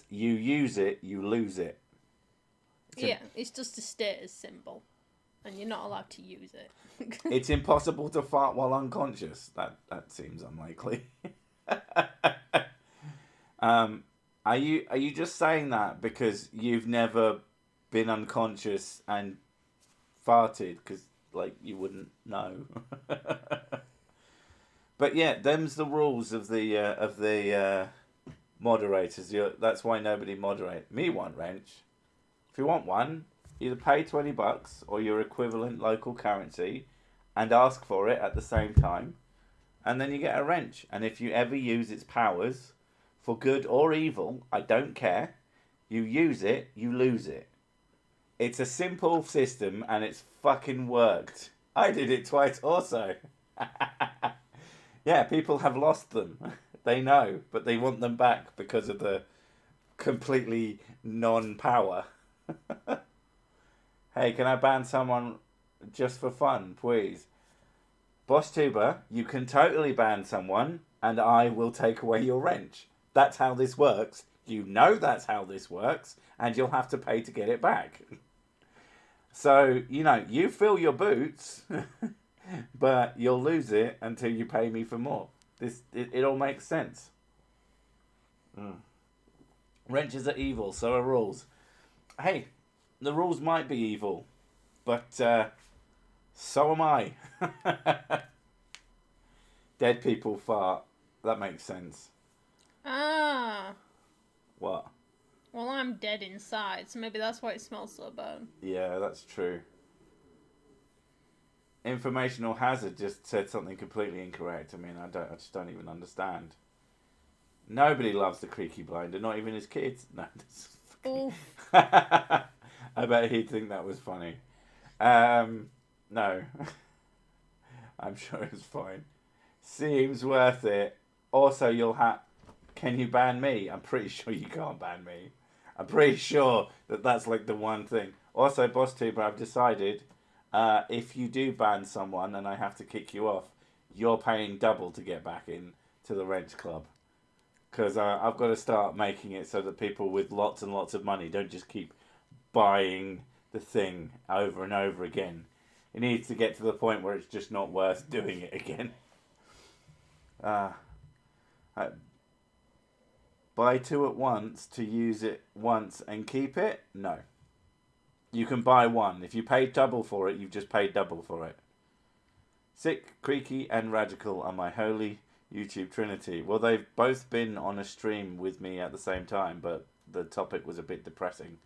you use it, you lose it. Yeah, it's just a status symbol, and you're not allowed to use it. It's impossible to fart while unconscious. That seems unlikely. Are you just saying that because you've never been unconscious and farted? Because like you wouldn't know. But yeah, them's the rules of the moderators. That's why nobody moderate. Me want wrench. If you want one, either pay $20 or your equivalent local currency, and ask for it at the same time, and then you get a wrench. And if you ever use its powers, for good or evil, I don't care. You use it, you lose it. It's a simple system, and it's fucking worked. I did it twice also. Yeah, people have lost them. They know, but they want them back because of the completely non-power. Hey, can I ban someone just for fun, please? Boss Tuber, you can totally ban someone, and I will take away your wrench. That's how this works. You know that's how this works, and you'll have to pay to get it back. So, you fill your boots, but you'll lose it until you pay me for more. It all makes sense. Wrenches are evil, so are rules. Hey, the rules might be evil, but so am I. Dead people fart. That makes sense. Ah. What? Well, I'm dead inside, so maybe that's why it smells so bad. Yeah, that's true. Informational hazard just said something completely incorrect. I mean, I just don't even understand. Nobody loves the creaky blinder, not even his kids. No. I bet he'd think that was funny. No. I'm sure it's fine. Seems worth it. Also, can you ban me? I'm pretty sure you can't ban me. I'm pretty sure that's like the one thing. Also, Boss Tuber, I've decided if you do ban someone and I have to kick you off, you're paying double to get back in to the wrench club. Because I've got to start making it so that people with lots and lots of money don't just keep buying the thing over and over again. It needs to get to the point where it's just not worth doing it again. Buy two at once to use it once and keep it? No. You can buy one. If you pay double for it, you've just paid double for it. Sick, creaky, and radical are my holy YouTube trinity. Well, they've both been on a stream with me at the same time, but the topic was a bit depressing.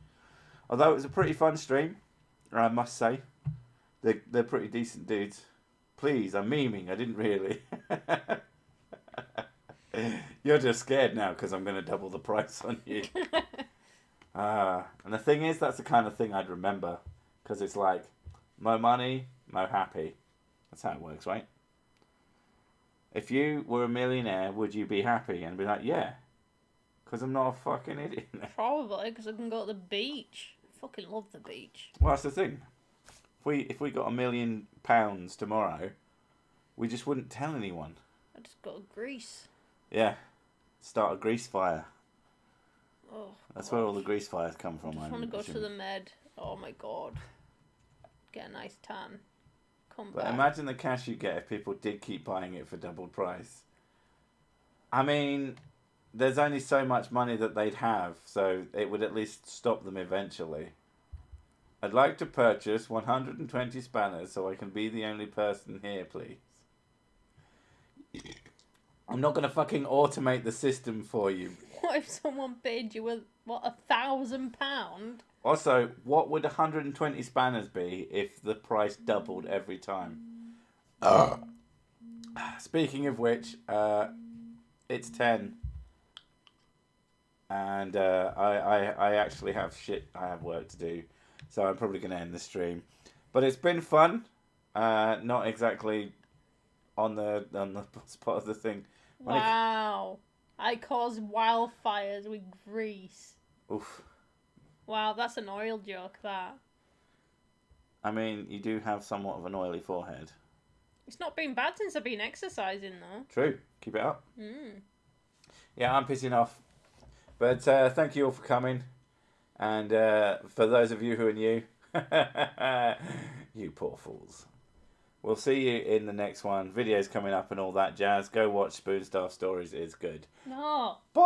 Although it was a pretty fun stream, I must say. They're pretty decent dudes. Please, I'm memeing. I didn't really. You're just scared now because I'm going to double the price on you. And the thing is, that's the kind of thing I'd remember. Because it's like, mo money, mo happy. That's how it works, right? If you were a millionaire, would you be happy? And be like, yeah. Because I'm not a fucking idiot. Probably, because I can go to the beach. I fucking love the beach. Well, that's the thing. If we got £1 million tomorrow, we just wouldn't tell anyone. I just go to Greece. Yeah. Start a grease fire. Oh, That's where all the grease fires come from. I just want to go to the Med. Oh my god. Get a nice tan. Come But back. imagine the cash you get if people did keep buying it for double price. I mean, there's only so much money that they'd have, so it would at least stop them eventually. I'd like to purchase 120 spanners so I can be the only person here, please. I'm not going to fucking automate the system for you. What if someone paid you with, £1,000? Also, what would 120 spanners be if the price doubled every time? Speaking of which, it's 10. And I actually have I have work to do. So I'm probably going to end the stream. But it's been fun. Not exactly on the spot of the thing. Wow. I caused wildfires with grease. Oof. Wow, that's an oil joke, that. I mean, you do have somewhat of an oily forehead. It's not been bad since I've been exercising, though. True. Keep it up. Mm. Yeah, I'm pissing off. But thank you all for coming. And for those of you who are new, you poor fools. We'll see you in the next one. Videos coming up and all that jazz. Go watch Spoonstar Stories. It's good. No. Bye.